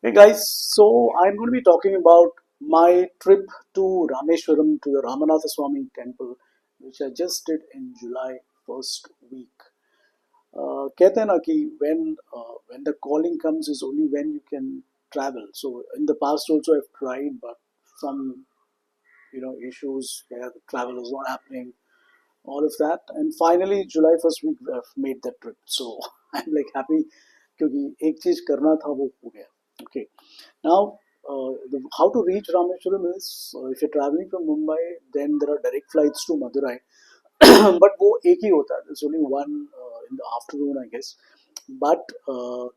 Hey guys, so I'm going to be talking about my trip to Rameshwaram to the Ramanatha Swami temple, which I just did in July first week. कहते हैं ना कि when the calling comes is only when you can travel. So in the past also I've tried, but some issues where the travel is not happening, all of that, and finally July first week I've made that trip. So I'm like happy क्योंकि एक चीज करना था वो हो गया. Okay. Now, how to reach Rameshwaram is if you're traveling from Mumbai, then there are direct flights to Madurai. But वो एक ही होता है. There's only one in the afternoon, I guess. But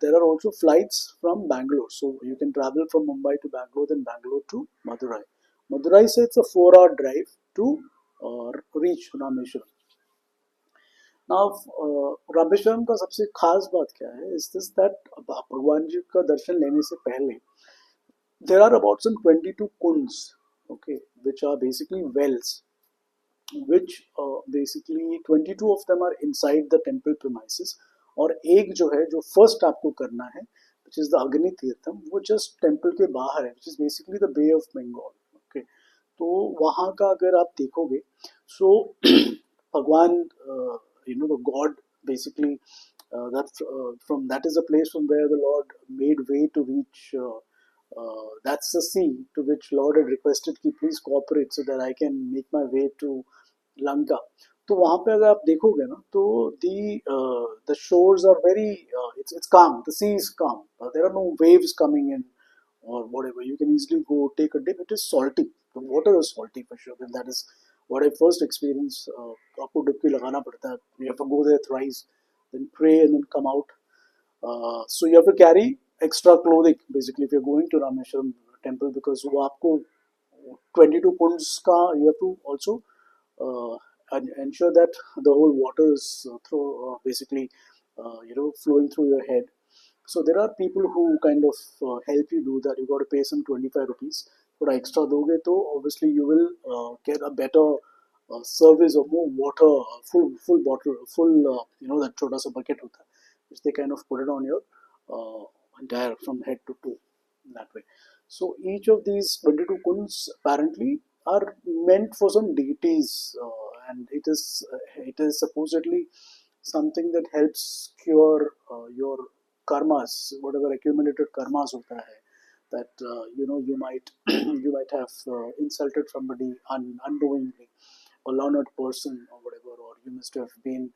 there are also flights from Bangalore. So you can travel from Mumbai to Bangalore, then Bangalore to Madurai. Madurai से it's a 4 hour drive to reach Rameshwaram. Now Rameswaram का सबसे खास बात क्या है is this that भगवान जी का दर्शन लेने से पहले there are about some 22 kunds, okay, which are basically wells, which basically 22 of them are inside the temple premises. और एक जो है जो फर्स्ट आपको करना है which is the अग्नि तीर्थम वो जस्ट टेम्पल के बाहर है which is basically the Bay of Bengal. Okay, तो वहाँ का अगर आप देखोगे so भगवान the god basically from that is a place from where the Lord made way to reach that's the sea to which Lord had requested कि please cooperate so that I can make my way to Lanka. तो वहां पे अगर आप देखोगे ना तो the shores are very it's calm, the sea is calm, there are no waves coming in or whatever. You can easily go take a dip. It is salty, the water is salty for sure, and that is what I first experienced. आपको डुबकी लगाना पड़ता है, you have to go there thrice, then pray and then come out. So you have to carry extra clothing basically if you're going to Rameshwaram temple, because वो आपको 22 kunds ka you have to also uh, ensure that the whole water is through basically flowing through your head. So there are people who kind of help you do that. You got to pay some 25 rupees. थोड़ा extra दोगे तो obviously you will get a better service or more water, full bottle, full that छोटा सा bucket होता है, which they kind of put it on your entire from head to toe that way. So each of these 22 kunds apparently are meant for some deities, and it is supposedly something that helps cure your karmas, whatever accumulated karmas hota hai, that you might you might have insulted somebody unknowingly, a learned person or whatever, or you must have been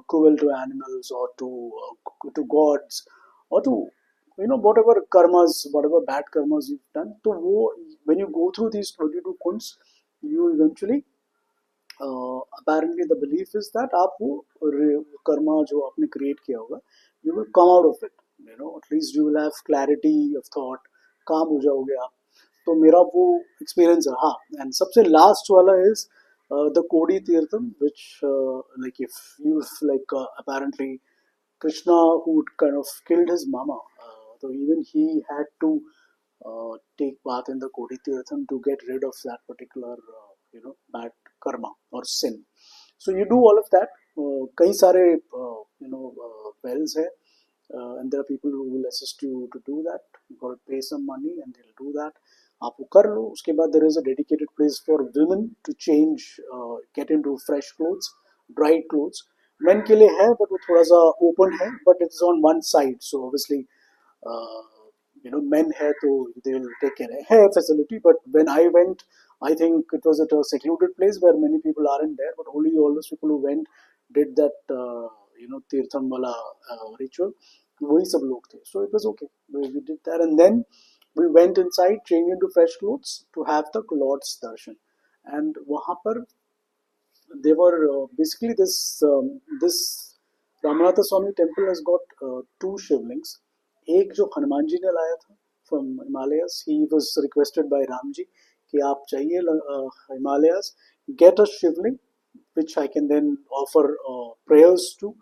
cruel to animals or to gods, or to whatever karmas, whatever bad karmas you've done. So when you go through these 22 kunds, you eventually apparently the belief is that आप वो कर्मा जो आपने create किया होगा you will come out of it, at least you will have clarity of thought, काम हो जाओगे आप. तो मेरा वो एक्सपीरियंस है. हाँ, एंड सबसे लास्ट वाला इज द कोडी Theertham which like if you like apparently Krishna who kind of killed his mama, so even he had to take bath in the Kodi Tirtham to get rid of that particular bad karma or sin. So you do all of that. कई सारे wells है, and there are people who will assist you to do that. You got to pay some money and they'll do that. आप वो कर लो. उसके बाद there is a dedicated place for women to change, get into fresh clothes, dried clothes. Men के लिए है but वो थोड़ा सा open है, but it's on one side, so obviously uh, men hai to they will take care hai facility. But when I went, I think it was at a secluded place where many people aren't there, but only all those people who went did that tirtham wala ritual, वही सब लोग थे. So it was okay, we did that, and then we went inside, changed into fresh clothes to have the Lord's darshan. And वहाँ पर they were basically this Ramanatha Swami temple has got two shivlings. एक जो हनुमान जी ने लाया था from Himalayas, he was requested by Ram ji कि आप चाहिए Himalayas, get a shivling which I can then offer prayers to.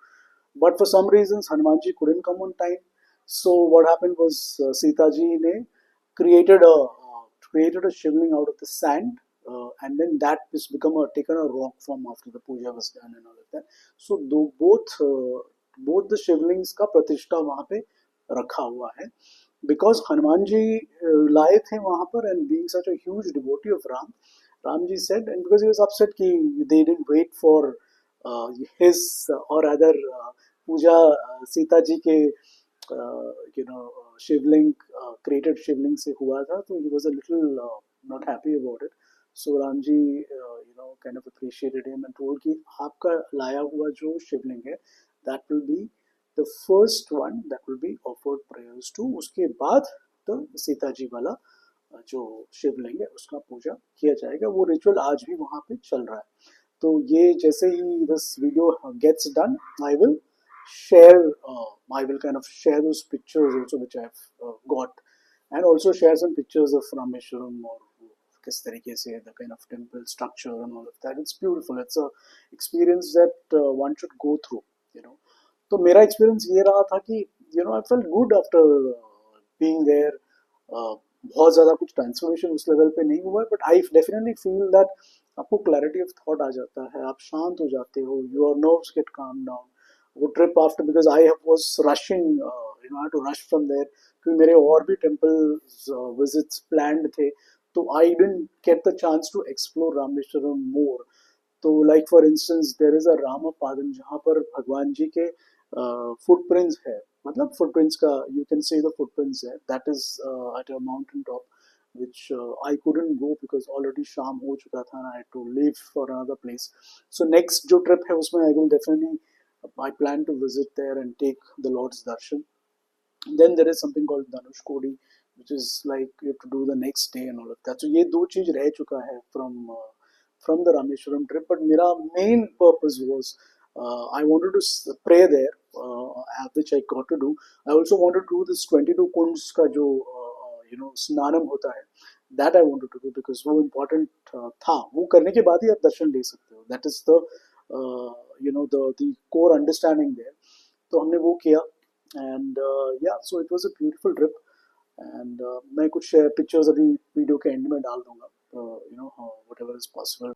But for some reasons Hanuman ji couldn't come on time. So what happened was Sita ji ne created a created a shivling out of the sand, and then that has become taken a rock form after the puja was done and all of that. So both the shivlings का प्रतिष्ठा वहाँ पे रखा हुआ है, because Hanuman ji लाए थे वहां पर, and being such a huge devotee of Ram, Ram ji said, and because he was upset कि they didn't wait for his or other पूजा सीता जी के you know शिवलिंग created शिवलिंग से हुआ था, तो he was a little not happy about it. So Ram ji kind of appreciated him and told कि आपका लाया हुआ जो शिवलिंग है, that will be the first one that will be offered prayers to. उसके बाद तो सीता जी वाला जो शिवलिंग है उसका पूजा किया जाएगा. वो रिचुअल आज भी वहां पे चल रहा है. तो ये जैसे ही this video gets done, I will share I will kind of share those pictures also which I've got, and also share some pictures of Rameshwaram or किस तरीके से the kind of temple structure and all of that. It's beautiful. It's a experience that one should go through, you know. तो मेरा experience ये रहा था कि I felt good after being there. बहुत ज़्यादा कुछ ट्रांसफॉर्मेशन उस लेवल पे नहीं हुआ है, but I definitely feel that आपको क्लैरिटी ऑफ थॉट आ जाता है, आप शांत हो जाते हो, your nerves get calm down. वो trip after, because I was rushing, I to rush from there, क्योंकि मेरे और भी टेम्पल विजिट्स प्लान्ड थे, तो I didn't get the chance to explore Rameswaram more. तो like for instance there is a Ramapadam जहाँ पर भगवान जी के फुटप्रिंट्स है, मतलब फुटप्रिंट्स का you can say the footprints है, that is at a mountain top which I couldn't go because already शाम हो चुका था and I had to leave for another place. So next जो trip है उसमें I will definitely, I plan to visit there and take the Lord's darshan. Then there is something called Dhanush Kodi, which is like you have to do the next day and all of that. So ये दो चीज रह चुका है from the Rameshwaram trip. But मेरा main purpose was I wanted to pray there, which I got to do. I also wanted to do this 22 kunds का जो स्नानम होता है, that I wanted to do because वो important था. वो करने के बाद ही आप दर्शन ले सकते हो. That is the the core understanding there. तो हमने वो किया. And yeah, so it was a beautiful trip. And मैं कुछ पिक्चर्स अभी वीडियो के एंड में डाल दूंगा, whatever is possible.